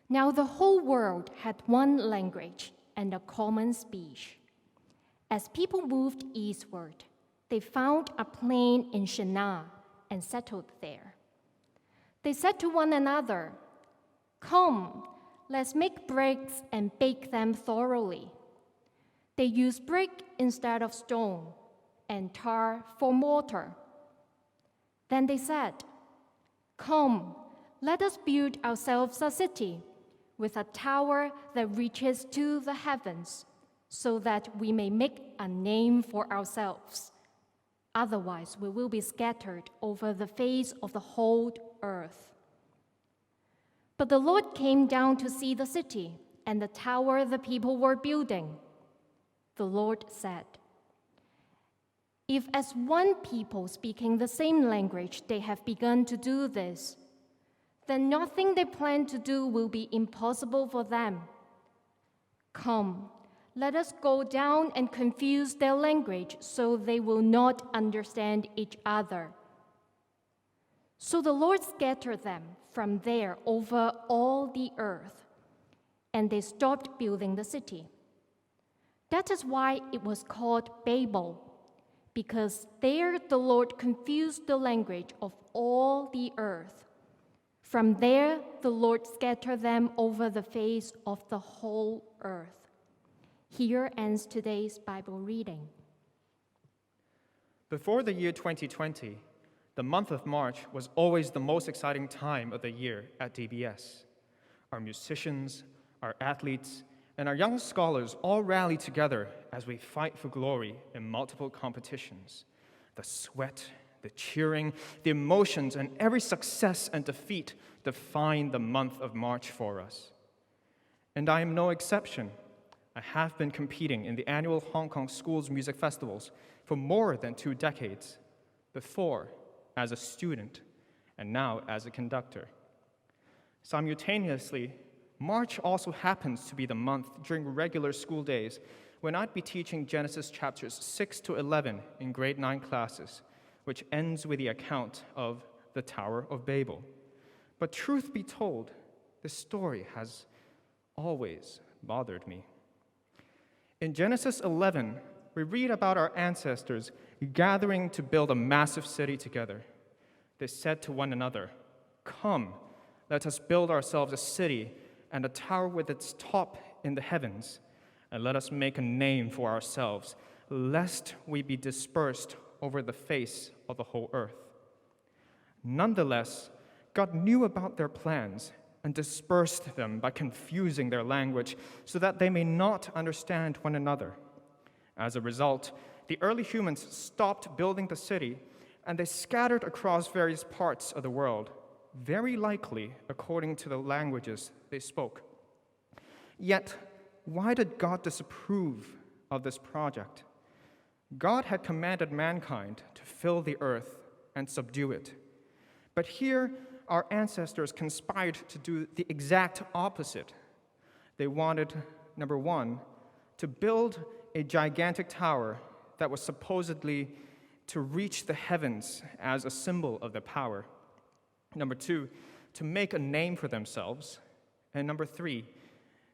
Now the whole world had one language and a common speech. As people moved eastward, they found a plain in Shinar and settled there. They said to one another, "Come, let's make bricks and bake them thoroughly." They used brick instead of stone and tar for mortar. Then they said, "Come, let us build ourselves a city with a tower that reaches to the heavens, so that we may make a name for ourselves. Otherwise, we will be scattered over the face of the whole earth." But the Lord came down to see the city and the tower the people were building. The Lord said, "If as one people speaking the same language they have begun to do this, then nothing they plan to do will be impossible for them. Come, let us go down and confuse their language so they will not understand each other." So the Lord scattered them from there over all the earth, and they stopped building the city. That is why it was called Babel, because there the Lord confused the language of all the earth. From there the Lord scattered them over the face of the whole earth. Here ends today's Bible reading. Before the year 2020, the month of March was always the most exciting time of the year at DBS. Our musicians, our athletes, and our young scholars all rally together as we fight for glory in multiple competitions. The sweat, the cheering, the emotions, and every success and defeat define the month of March for us. And I am no exception. I have been competing in the annual Hong Kong Schools Music Festivals for more than 2 decades, before as a student and now as a conductor. Simultaneously, March also happens to be the month during regular school days when I'd be teaching Genesis chapters 6 to 11 in grade 9 classes, which ends with the account of the Tower of Babel. But truth be told, this story has always bothered me. In Genesis 11, we read about our ancestors gathering to build a massive city together. They said to one another, "Come, let us build ourselves a city and a tower with its top in the heavens, and let us make a name for ourselves, lest we be dispersed over the face of the whole earth." Nonetheless, God knew about their plans and dispersed them by confusing their language so that they may not understand one another. As a result, the early humans stopped building the city and they scattered across various parts of the world, very likely according to the languages they spoke. Yet, why did God disapprove of this project? God had commanded mankind to fill the earth and subdue it. But here, our ancestors conspired to do the exact opposite. They wanted, number one, to build a gigantic tower that was supposedly to reach the heavens as a symbol of their power. Number two, to make a name for themselves. And number three,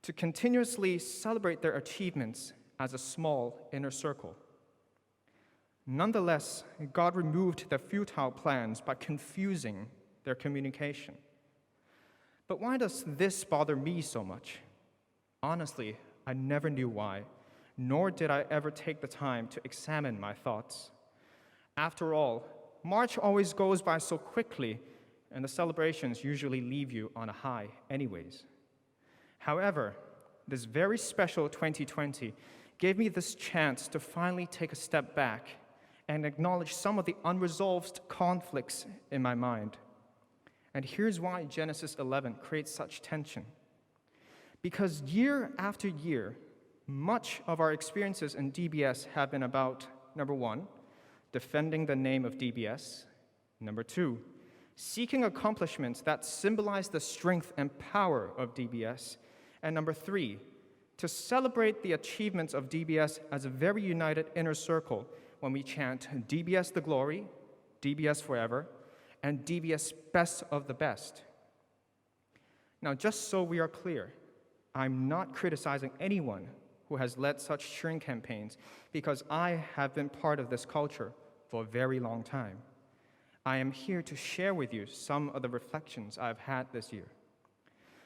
to continuously celebrate their achievements as a small inner circle. Nonetheless, God removed their futile plans by confusing their communication. But why does this bother me so much? Honestly, I never knew why, nor did I ever take the time to examine my thoughts. After all, March always goes by so quickly, and the celebrations usually leave you on a high anyways. However, this very special 2020 gave me this chance to finally take a step back and acknowledge some of the unresolved conflicts in my mind. And here's why Genesis 11 creates such tension. Because year after year, much of our experiences in DBS have been about, number one, defending the name of DBS. Number two, seeking accomplishments that symbolize the strength and power of DBS. And number three, to celebrate the achievements of DBS as a very united inner circle when we chant DBS the glory, DBS forever, and DBS best of the best. Now, just so we are clear, I'm not criticizing anyone who has led such shrink campaigns because I have been part of this culture for a very long time. I am here to share with you some of the reflections I've had this year.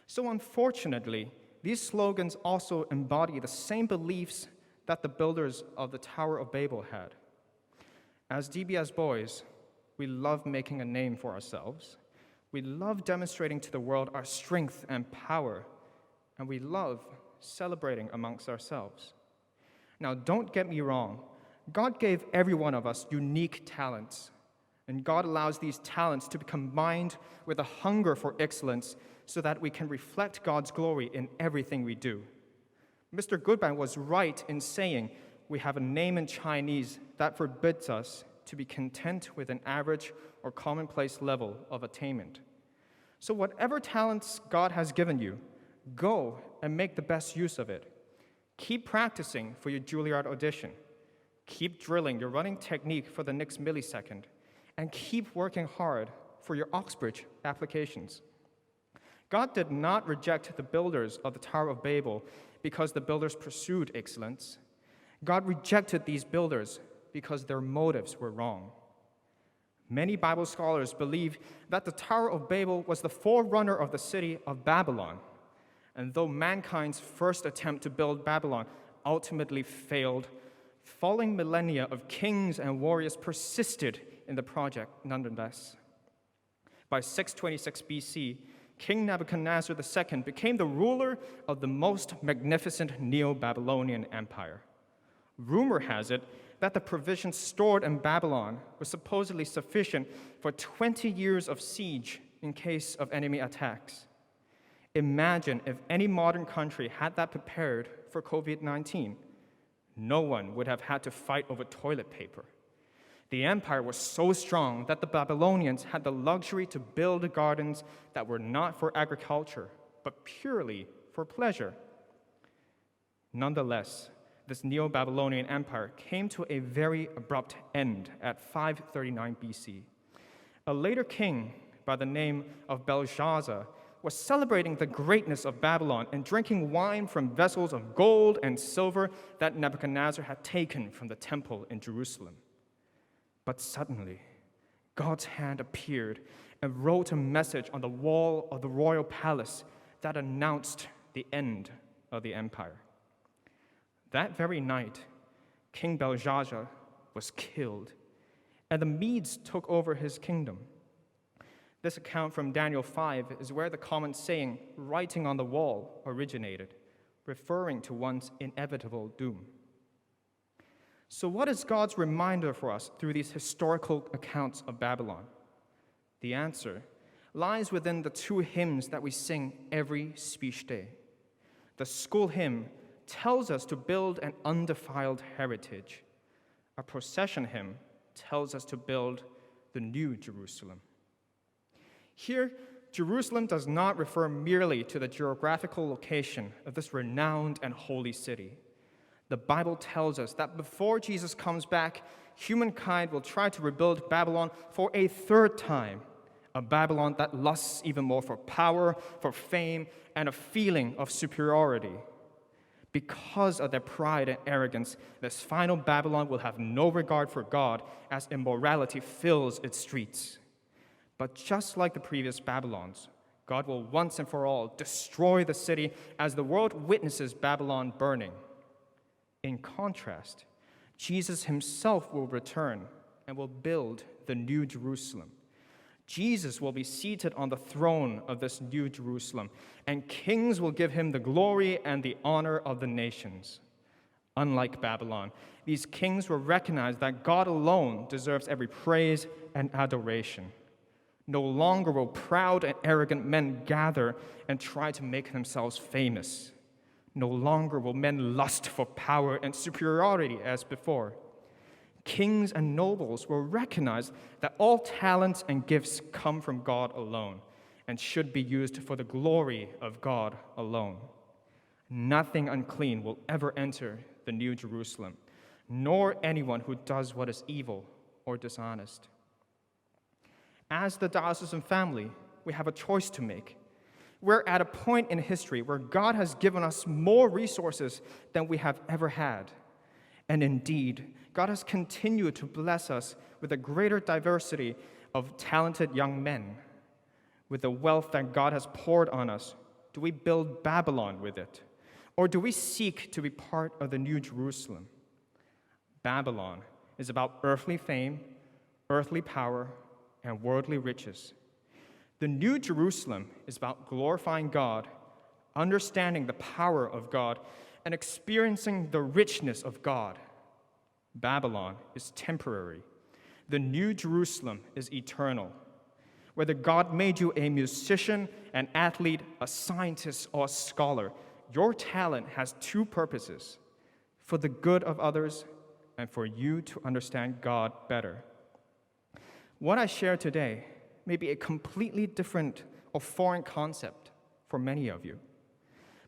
So unfortunately, these slogans also embody the same beliefs that the builders of the Tower of Babel had. As DBS boys, we love making a name for ourselves. We love demonstrating to the world our strength and power, and we love celebrating amongst ourselves. Now, don't get me wrong. God gave every one of us unique talents, and God allows these talents to be combined with a hunger for excellence so that we can reflect God's glory in everything we do. Mr. Goodman was right in saying we have a name in Chinese that forbids us to be content with an average or commonplace level of attainment. So whatever talents God has given you, go and make the best use of it. Keep practicing for your Juilliard audition. Keep drilling your running technique for the next millisecond. And keep working hard for your Oxbridge applications. God did not reject the builders of the Tower of Babel because the builders pursued excellence. God rejected these builders because their motives were wrong. Many Bible scholars believe that the Tower of Babel was the forerunner of the city of Babylon. And though mankind's first attempt to build Babylon ultimately failed, following millennia of kings and warriors persisted in the project nonetheless. By 626 BC, King Nebuchadnezzar II became the ruler of the most magnificent Neo-Babylonian empire. Rumor has it that the provisions stored in Babylon were supposedly sufficient for 20 years of siege in case of enemy attacks. Imagine if any modern country had that prepared for COVID-19. No one would have had to fight over toilet paper. The empire was so strong that the Babylonians had the luxury to build gardens that were not for agriculture, but purely for pleasure. Nonetheless, this Neo-Babylonian empire came to a very abrupt end at 539 BC. A later king by the name of Belshazzar was celebrating the greatness of Babylon and drinking wine from vessels of gold and silver that Nebuchadnezzar had taken from the temple in Jerusalem. But suddenly, God's hand appeared and wrote a message on the wall of the royal palace that announced the end of the empire. That very night, King Belshazzar was killed, and the Medes took over his kingdom. This account from Daniel 5 is where the common saying, writing on the wall, originated, referring to one's inevitable doom. So what is God's reminder for us through these historical accounts of Babylon? The answer lies within the two hymns that we sing every speech day. The school hymn tells us to build an undefiled heritage. A procession hymn tells us to build the new Jerusalem. Here, Jerusalem does not refer merely to the geographical location of this renowned and holy city. The Bible tells us that before Jesus comes back, humankind will try to rebuild Babylon for a third time, a Babylon that lusts even more for power, for fame, and a feeling of superiority. Because of their pride and arrogance, this final Babylon will have no regard for God as immorality fills its streets. But just like the previous Babylons, God will once and for all destroy the city as the world witnesses Babylon burning. In contrast, Jesus himself will return and will build the new Jerusalem. Jesus will be seated on the throne of this new Jerusalem, and kings will give him the glory and the honor of the nations. Unlike Babylon, these kings will recognize that God alone deserves every praise and adoration. No longer will proud and arrogant men gather and try to make themselves famous. No longer will men lust for power and superiority as before. Kings and nobles will recognize that all talents and gifts come from God alone and should be used for the glory of God alone. Nothing unclean will ever enter the New Jerusalem, nor anyone who does what is evil or dishonest. As the Diocesan family, we have a choice to make. We're at a point in history where God has given us more resources than we have ever had. And indeed, God has continued to bless us with a greater diversity of talented young men. With the wealth that God has poured on us, do we build Babylon with it? Or do we seek to be part of the New Jerusalem? Babylon is about earthly fame, earthly power, and worldly riches. The New Jerusalem is about glorifying God, understanding the power of God, and experiencing the richness of God. Babylon is temporary. The New Jerusalem is eternal. Whether God made you a musician, an athlete, a scientist, or a scholar, your talent has two purposes: for the good of others and for you to understand God better. What I share today may be a completely different or foreign concept for many of you.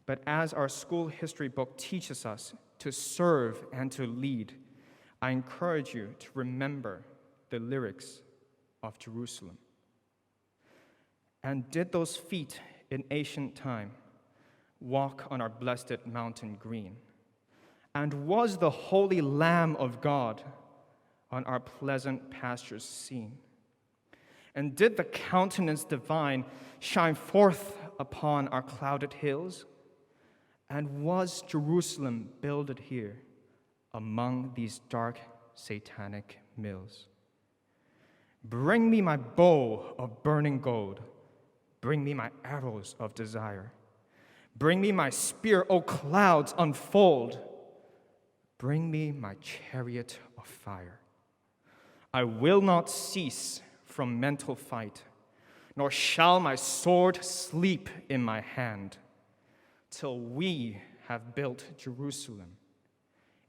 But as our school history book teaches us to serve and to lead, I encourage you to remember the lyrics of Jerusalem. And did those feet in ancient time walk on our blessed mountain green? And was the holy Lamb of God on our pleasant pastures seen? And did the countenance divine shine forth upon our clouded hills? And was Jerusalem builded here among these dark satanic mills? Bring me my bow of burning gold. Bring me my arrows of desire. Bring me my spear, O clouds, unfold. Bring me my chariot of fire. I will not cease from mental fight, nor shall my sword sleep in my hand, till we have built Jerusalem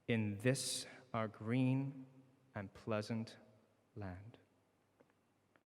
in this our green and pleasant land.